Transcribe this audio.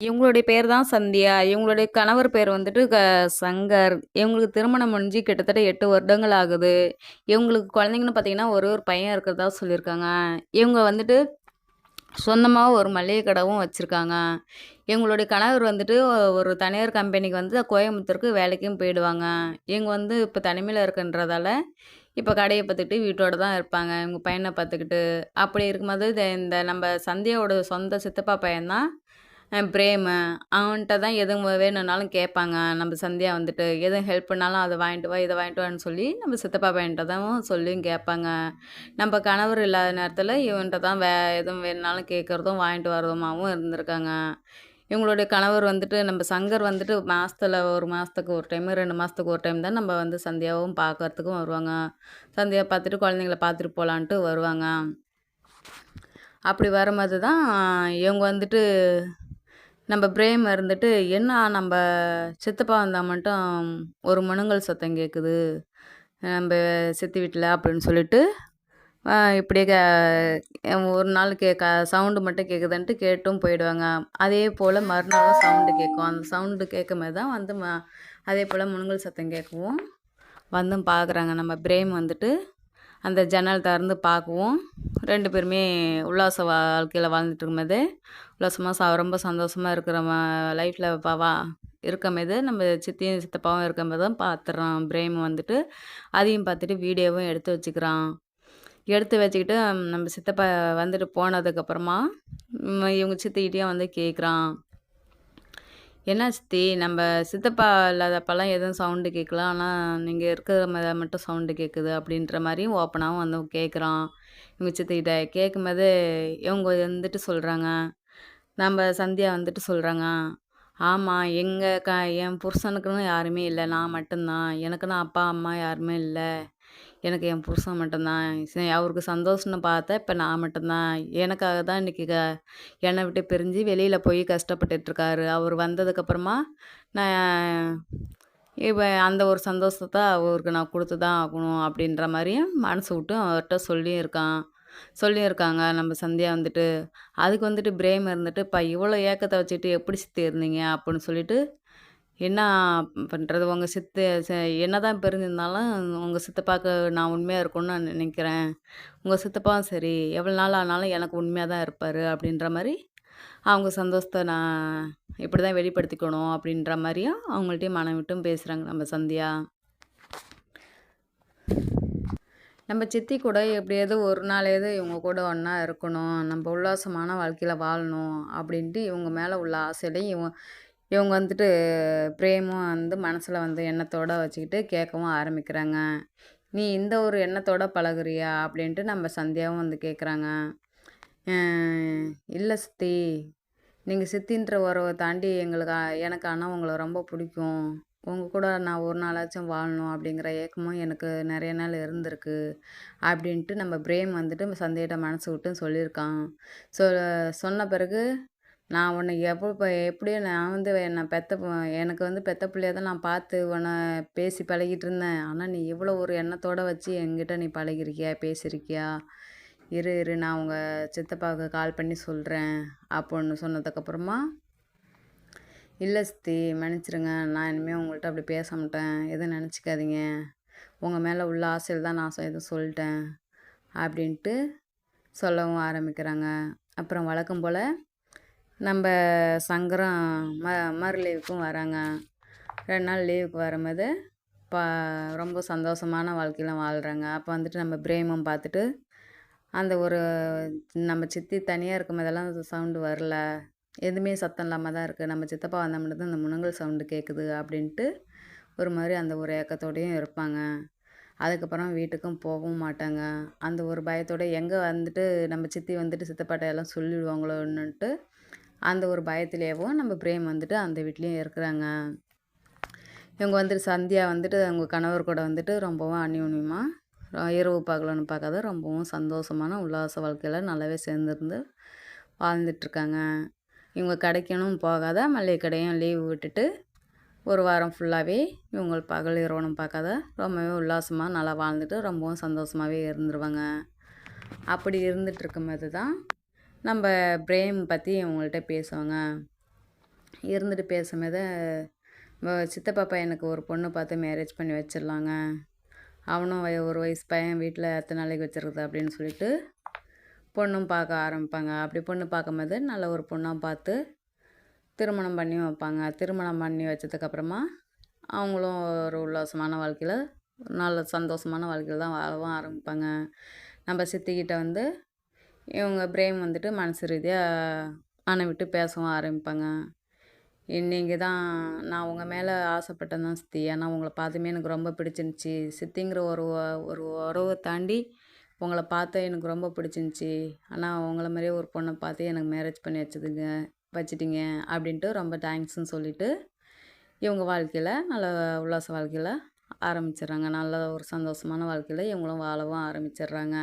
இவங்களுடைய பேர் தான் சந்தியா. இவங்களுடைய கணவர் பேர் வந்துட்டு சங்கர். இவங்களுக்கு திருமணம் முடிஞ்சு கிட்டத்தட்ட 8 வருடங்கள் ஆகுது. இவங்களுக்கு குழந்தைங்கன்னு பார்த்தீங்கன்னா, ஒரே ஒரு பையன் இருக்கிறதா சொல்லியிருக்காங்க. இவங்க வந்துட்டு சொந்தமா ஒரு மளிகை கடவும் வச்சிருக்காங்க. எங்களுடைய கணவர் வந்துட்டு ஒரு தனியார் கம்பெனிக்கு வந்து கோயம்புத்தூருக்கு வேலைக்கும் போயிடுவாங்க. இவங்க வந்து இப்ப தனிமையில இருக்கன்றதால, இப்ப கடைய பார்த்துக்கிட்டு வீட்டோட தான் இருப்பாங்க. இவங்க பையன பார்த்துக்கிட்டு. அப்படி இருக்கும்போது இந்த நம்ம சந்தியாவோட சொந்த சித்தப்பா பையன் தான் பிரேமு. அவன்ட்ட தான் எதுவும் வேணும்னாலும் கேட்பாங்க. நம்ம சந்தியா வந்துட்டு எதுவும் ஹெல்ப் பண்ணாலும் அத வாங்கிட்டு வா, இத வாங்கிட்டு வான்னு சொல்லி நம்ம சித்தப்பா பையன்ட்ட தான் சொல்லியும் கேட்பாங்க. நம்ம கணவர் இல்லாத நேரத்தில இவன்ட்ட தான் எதுவும் வேணுனாலும் கேட்கறதும், வாங்கிட்டு வரதுமாவும் இருந்திருக்காங்க. இவங்களுடைய கணவர் வந்துட்டு நம்ம சங்கர் வந்துட்டு மாசத்துல 1 மாசத்துக்கு 1 டைமு, 2 மாசத்துக்கு 1 டைம் தான் நம்ம வந்து சந்தியாவும் பார்க்கறதுக்கும் வருவாங்க. சந்தியா பார்த்துட்டு குழந்தைங்கள பார்த்துட்டு போலான்ட்டு வருவாங்க. அப்படி வரும்போது தான் இவங்க வந்துட்டு நம்ம பிரேம் இருந்துட்டு, "என்ன நம்ப சித்தப்பா வந்தா மட்டும் ஒரு முனங்கல் சத்தம் கேட்குது, நம்ப சித்தி வீட்ல" அப்படின்னு சொல்லிட்டு, இப்படியே ஒரு நாள் சவுண்டு மட்டும் கேட்குதுன்ட்டு கேட்டும் போயிடுவாங்க. அதே போல் மறுநாளும் சவுண்டு கேட்கும். அந்த சவுண்டு கேட்கும்போது தான் வந்து அதே போல் முனங்கல் சத்தம் கேட்கவும், வந்தும் பார்க்குறாங்க. நம்ம பிரேம் வந்துட்டு அந்த ஜன்னல் திறந்து பார்க்கவும், 2 பேருமே உல்லாச வாழ்க்கையில வாழ்ந்துட்டு இருக்கும்போதே, உல்லாசமா ரொம்ப சந்தோஷமா இருக்கிற லைஃப்ல இருக்கும்போது, நம்ம சித்தியும் சித்தப்பாவும் இருக்கும்போது தான் பார்த்துறான் பிரேம் வந்துட்டு. அதையும் பார்த்துட்டு வீடியோவும் எடுத்து வச்சுக்கிறான். எடுத்து வச்சுக்கிட்டு நம்ம சித்தப்பா வந்துட்டு போனதுக்கப்புறமா, இவங்க சித்திக்கிட்டயும் வந்து கேட்குறான். "என்ன சித்தி, நம்ம சித்தப்பா இல்லாதப்பலாம் எதுவும் சவுண்டு கேட்கல. ஆனா, நீங்க இருக்கிற மட்டும் சவுண்டு கேட்குது." அப்படின்ற மாரியும் ஓப்பனாவும் வந்து கேட்குறான். இவங்க சித்திக்கிட்ட. கேட்கும்போது இவங்க வந்துட்டு சொல்றாங்க, நம்ம சந்தியா வந்துட்டு சொல்றாங்க, "ஆமா, என் புருஷனுக்குன்னு யாருமே இல்ல. நான் மட்டும் தான். எனக்குன்னு அப்பா, அம்மா யாருமே இல்ல. எனக்கு என் புருஷன் மட்டும்தான். அவருக்கு சந்தோஷம்னு பார்த்தா, இப்ப நான் மட்டும்தான். எனக்காக தான் இன்னைக்கு என்னை விட்டு பிரிஞ்சு வெளியில போய் கஷ்டப்பட்டுட்ருக்காரு. அவர் வந்ததுக்கப்புறமா, நான் அந்த ஒரு சந்தோஷத்த அவருக்கு நான் குடுத்து தான் ஆகணும்." அப்படின்ற மாரியும் மனசு விட்டு அவர்ட்ட சொல்லியிருக்காங்க நம்ம சந்தியா வந்துட்டு. அதுக்கு வந்துட்டு பிரேம் இருந்துட்டு, இவ்வளோ ஏக்கத்த வச்சுட்டு எப்படி சித்தி இருந்தீங்க?" அப்படின்னு சொல்லிட்டு, "என்ன பண்றது? உங்க சித்து என்னதான் பிரிஞ்சிருந்தாலும், உங்க சித்தப்பாக்கு நான் உண்மையா இருக்கணும்னு நான் நினைக்கிறேன். உங்க சித்தப்பாவும் சரி, எவ்வளோ நாள் ஆனாலும் எனக்கு உண்மையா தான் இருப்பாரு." அப்படின்ற மாரி, அவங்க சந்தோஷத்த நான் இப்படி தான் வெளிப்படுத்திக்கணும் அப்படின்ற மாரியும் அவங்கள்ட்டயும் மனம் விட்டும் பேசுறாங்க நம்ம சந்தியா. நம்ம சித்தி கூட எப்படியாவது ஒரு நாளாவது இவங்க கூட ஒண்ணா இருக்கணும். நம்ம உல்லாசமான வாழ்க்கையில வாழணும் அப்படின்ட்டு இவங்க மேல உள்ள ஆசையில இவங்க வந்துட்டு பிரேமும் வந்து மனசுல வந்து எண்ணத்தோட வச்சுக்கிட்டு கேட்கவும் ஆரம்பிக்கிறாங்க. "நீ இந்த ஒரு எண்ணத்தோட பழகுறியா?" அப்படின்ட்டு நம்ம சந்தியாவும் வந்து கேட்குறாங்க. "அ இல்ல சித்தி. நீங்க சித்தின்ற உறவ தாண்டி எனக்கு ஆனா உங்கள ரொம்ப பிடிக்கும். உங்க கூட நான் ஒரு நாளாச்சும் வாழணும் அப்படிங்கிற ஏக்கமும் எனக்கு நெறைய நாள் இருந்திருக்கு." அப்படின்ட்டு நம்ம பிரேம் வந்துட்டு சந்தியாட்ட மனசு விட்டு சொல்லியிருக்கான். சொ சொன்ன பிறகு, "நான் உன்னை எப்படியோ நான் வந்து எனக்கு வந்து பெத்த பிள்ளையா தான் நான் பார்த்து உன்னை பேசி பழகிட்டு இருந்தேன். ஆனா நீ இவ்வளோ ஒரு எண்ணத்தோட வச்சு என்கிட்ட நீ பழகியிருக்கியா? பேசியிருக்கியா? இரு நான் உங்க சித்தப்பாவுக்கு கால் பண்ணி சொல்றேன்." அப்படின்னு சொன்னதுக்கப்புறமா, "இல்ல சித்தி, மன்னிச்சிடுங்க. நான் இனிமே உங்கள்ட்ட அப்படி பேச மாட்டேன். எதுவும் நெனச்சுக்காதீங்க. உங்க மேல உள்ள ஆசையில தான் நான் எதுவும் சொல்லிட்டேன்." அப்படின்ட்டு சொல்லவும் ஆரம்பிக்கிறாங்க. அப்புறம் வழக்கம் போல நம்ப சங்கரும் மறு லீவுக்கும் வராங்க. 2 நாள் லீவுக்கு வரும்போது, ப ரொம்ப சந்தோஷமான வாழ்க்கையில வாழ்றாங்க. அப்போ வந்துட்டு நம்ம பிரேமும் பார்த்துட்டு, அந்த ஒரு நம்ம சித்தி தனியா இருக்கும்போதெல்லாம் சவுண்டு வரல. எதுவுமே சத்தம் இல்லாம தான் இருக்கு. நம்ம சித்தப்பா வந்தா மட்டும் தான் இந்த முனங்கல் சவுண்டு கேட்குது அப்படின்ட்டு, ஒரு மாரி அந்த ஒரு ஏக்கத்தோடயும் இருப்பாங்க. அதுக்கப்புறம் வீட்டுக்கும் போகவும் மாட்டாங்க. அந்த ஒரு பயத்தோட எங்கே வந்துட்டு நம்ம சித்தி வந்துட்டு சித்தப்பாட்ட எல்லாம் சொல்லிடுவாங்களோன்னுட்டு, அந்த ஒரு பயத்திலேயவும் நம்ம பிரேம் வந்துட்டு அந்த வீட்லயும் இருக்கிறாங்க. இவங்க வந்துட்டு சந்தியா வந்துட்டு அவங்க கணவர் கூட வந்துட்டு ரொம்பவும் அந்யோன்யமா இரவு பகலுன்னு பார்க்காத ரொம்பவும் சந்தோஷமான உல்லாச வாழ்க்கையில நல்லாவே சேர்ந்துருந்து வாழ்ந்துட்டுருக்காங்க. இவங்க கடைக்குன்னும் போகாத, மளிகை கடையும் லீவு விட்டுட்டு, ஒரு வாரம் ஃபுல்லாவே இவங்க பகல் இரவுன்னு பார்க்காத ரொம்பவே உல்லாசமா நல்லா வாழ்ந்துட்டு ரொம்பவும் சந்தோஷமாவே இருந்துருவாங்க. அப்படி இருந்துட்டு இருக்கும்போது தான் நம்ம பிரேம் பற்றி இவங்கள்ட்ட பேசுவாங்க. இருந்துட்டு பேசும்போது சித்தப்பா பையனுக்கு ஒரு பொண்ணு பார்த்து மேரேஜ் பண்ணி வச்சிடலாங்க. அவனும் ஒரு வயசு பையன் வீட்டில் எத்தனை நாளைக்கு வச்சிருக்குது அப்படின்னு சொல்லிட்டு பொண்ணும் பார்க்க ஆரம்பிப்பாங்க. அப்படி பொண்ணு பார்க்கும்போது நல்ல ஒரு பொண்ணாக பார்த்து திருமணம் பண்ணி வைப்பாங்க. திருமணம் பண்ணி வச்சதுக்கப்புறமா அவங்களும் ஒரு உல்லாசமான வாழ்க்கையில் நல்ல சந்தோஷமான வாழ்க்கையில் தான் வாழவும் ஆரம்பிப்பாங்க. நம்ம சித்திக்கிட்ட வந்து இவங்க பிரேம் வந்துட்டு மனசு ரீதியாக அணை விட்டு பேசவும் ஆரம்பிப்பாங்க. இன்னைக்கு தான் நான் உங்கள் மேலே ஆசைப்பட்டேன் தான் சித்தி. ஏன்னா உங்களை பார்த்துமே எனக்கு ரொம்ப பிடிச்சிருந்துச்சி. சித்திங்கிற ஒரு உறவை தாண்டி உங்களை பார்த்து எனக்கு ரொம்ப பிடிச்சிருந்துச்சி. ஆனால் உங்களை மாதிரியே ஒரு பொண்ணை பார்த்து எனக்கு மேரேஜ் பண்ணி வச்சிட்டிங்க அப்படின்ட்டு ரொம்ப தேங்க்ஸ்ன்னு சொல்லிவிட்டு இவங்க வாழ்க்கையில் நல்ல உல்லாச வாழ்க்கையில் ஆரம்பிச்சிடுறாங்க. நல்ல ஒரு சந்தோஷமான வாழ்க்கையில் இவங்களும் வாழவும் ஆரம்பிச்சிடுறாங்க.